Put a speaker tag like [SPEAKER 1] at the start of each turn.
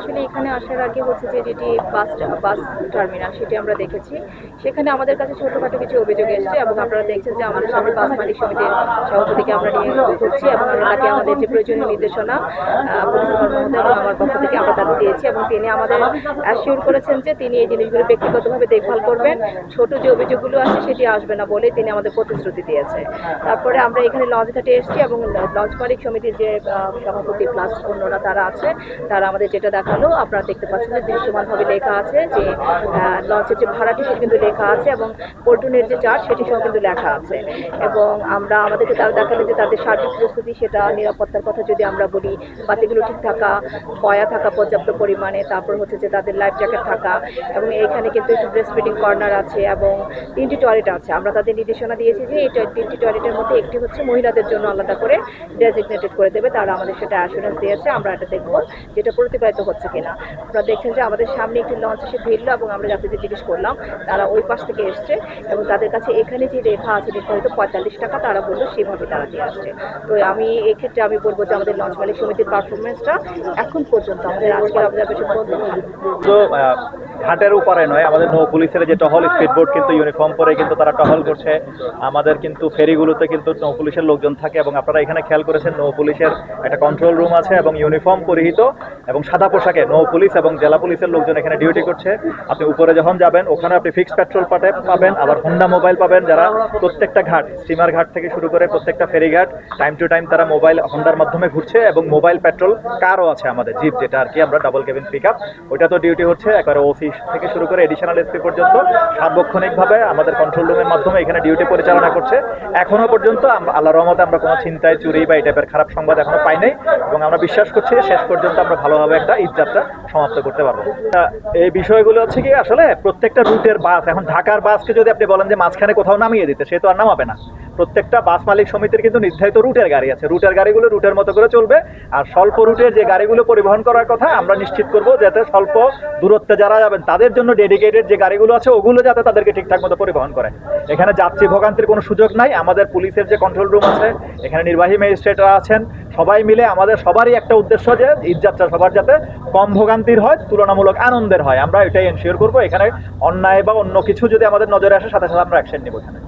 [SPEAKER 1] আসলে এখানে আসার আগে হচ্ছে যে যেটি বাস টার্মিনাল সেটি আমরা দেখেছি। সেখানে আমাদের কাছে ছোটখাটো কিছু অভিযোগ এসছে এবং আপনারা দেখছেন যে আমাদের সামনে বাস মালিক সমিতির সভাপতিকে আমরা নিয়ে ঘুরছি এবং আমরা তাকে আমাদের যে প্রয়োজনীয় নির্দেশনা পুলিশ সুপার মহোদয় এবং আমার পক্ষ থেকে আমরা তাকে দিয়েছি এবং তিনি আমাদের অ্যাসিওর করেছেন যে তিনি এই জিনিসগুলো ব্যক্তিগতভাবে দেখভাল করবেন, ছোট যে অভিযোগগুলো আছে সেটি আসবে না বলে তিনি আমাদের প্রতিশ্রুতি দিয়েছে। তারপরে আমরা এখানে লঞ্চ ঘাটে এসেছি এবং লঞ্চ মালিক সমিতির যে সভাপতি প্লাস অন্যরা তারা আছে, তারা আমাদের যেটা দেখালো আপনারা দেখতে পাচ্ছেন যে দৃশ্যমানভাবে লেখা আছে যে লঞ্চের যে ভাড়াটি সেটি কিন্তু লেখা আছে এবং পল্টনের যে চার্জ সেটি সব কিন্তু লেখা আছে। এবং আমরা আমাদেরকে তারা দেখালে যে তাদের সার্বিক প্রস্তুতি, সেটা নিরাপত্তার কথা যদি আমরা বলি, বাতিগুলো ঠিক থাকা, কয়া থাকা পর্যাপ্ত পরিমাণে, তারপর হচ্ছে যে তাদের লাইফ জ্যাকেট থাকা এবং এখানে কিন্তু একটু ব্রেস্ট ফিডিং কর্নার আছে এবং 3টি টয়লেট আছে। আমরা তাদের নির্দেশনা দিয়েছি যে এই 3টি টয়লেটের মধ্যে একটি হচ্ছে মহিলাদের জন্য আলাদা করে ডেজিগনেটেড করে দেবে, তারা আমাদের সেটা অ্যাসুরেন্স দিয়েছে। আমরা এটা দেখবো যেটা প্রতিপালিত হচ্ছে কিনা। আপনারা দেখছেন যে আমাদের সামনে একটি লঞ্চ এসে ভিড়লো এবং আমরা যাত্রীদের জিজ্ঞেস করলাম, তারা ওই পাশ থেকে এসছে এবং তাদের কাছে এখানে যে লেখা আছে নির্ধারিত 45 টাকা, তারা বললো সেভাবে তারা দিয়ে আসছে। তো আমি এক্ষেত্রে আমি বলবো যে আমাদের লঞ্চ মালিক সমিতির পারফরমেন্সটা এখন পর্যন্ত আমাদের আজকের অবজারভেশন
[SPEAKER 2] তো ঘাটের উপরে নয়, আমাদের নৌ পুলিশের যে টহল স্পিডবোট কিন্তু ইউনিফর্ম পরে কিন্তু তারা টহল করছে। আমাদের কিন্তু ফেরিগুলোতে কিন্তু নৌ পুলিশের লোকজন থাকে এবং আপনারা এখানে খেয়াল করেছেন নৌ পুলিশের একটা কন্ট্রোল রুম আছে এবং ইউনিফর্ম পরিহিত এবং সাদা পোশাকে নৌ পুলিশ এবং জেলা পুলিশের লোকজন এখানে ডিউটি করছে। আপনি উপরে যখন যাবেন ওখানে আপনি ফিক্সড পেট্রোল পাবেন, আবার হোন্ডা মোবাইল পাবেন, যারা প্রত্যেকটা ঘাট, স্টিমার ঘাট থেকে শুরু করে প্রত্যেকটা ফেরি ঘাট টাইম টু টাইম তারা মোবাইল হোন্ডার মাধ্যমে ঘুরছে এবং মোবাইল পেট্রোল কারও আছে আমাদের জিপ, যেটা আর কি আমরা ডাবল কেবিন পিক আপ, ওইটা তো ডিউটি হচ্ছে একবারে ওসি থেকে শুরু করে এডিশনাল এসপি পর্যন্ত সার্বক্ষণিকভাবে আমাদের কন্ট্রোল রুমের মাধ্যমে এখানে ডিউটি পরিচালনা করছে। এখনো পর্যন্ত আল্লাহর রহমতে আমরা কোনো চিন্তায়, চুরি বা এই টাইপের খারাপ সংবাদ এখনো পাই নাই এবং আমরা বিশ্বাস করছি শেষ পর্যন্ত আমরা ভালোভাবে একটা ঈদযাত্রা সমাপ্ত করতে পারবো। এই বিষয়গুলো হচ্ছে কি, আসলে প্রত্যেকটা রুটের বাস, এখন ঢাকার বাসকে যদি আপনি বলেন যে মাঝখানে কোথাও নামিয়ে দিতে, সে তো আর নামাবে না। প্রত্যেকটা বাস মালিক সমিতির কিন্তু নির্ধারিত রুটের গাড়ি আছে, রুটের গাড়িগুলো রুটের মতো করে চলবে। আর স্বল্প রুটের যে গাড়িগুলো পরিবহন করার কথা, আমরা নিশ্চিত করব যাতে স্বল্প দূরত্বে যারা যাবেন তাদের জন্য ডেডিকেটেড যে গাড়িগুলো আছে ওগুলো যাতে তাদেরকে ঠিকঠাক মতো পরিবহন করে। এখানে যাত্রী ভোগান্তির কোনো সুযোগ নাই। আমাদের পুলিশের যে কন্ট্রোল রুম আছে, এখানে নির্বাহী ম্যাজিস্ট্রেটরা আছেন, সবাই মিলে আমাদের সবারই একটা উদ্দেশ্য যে ঈদযাত্রা সবার যাতে কম ভোগান্তির হয়, তুলনামূলক আনন্দের হয়। আমরা এটাই এনশিওর করবো। এখানে অন্যায় বা অন্য কিছু যদি আমাদের নজরে আসে, সাথে সাথে আমরা অ্যাকশন নিব এখানে।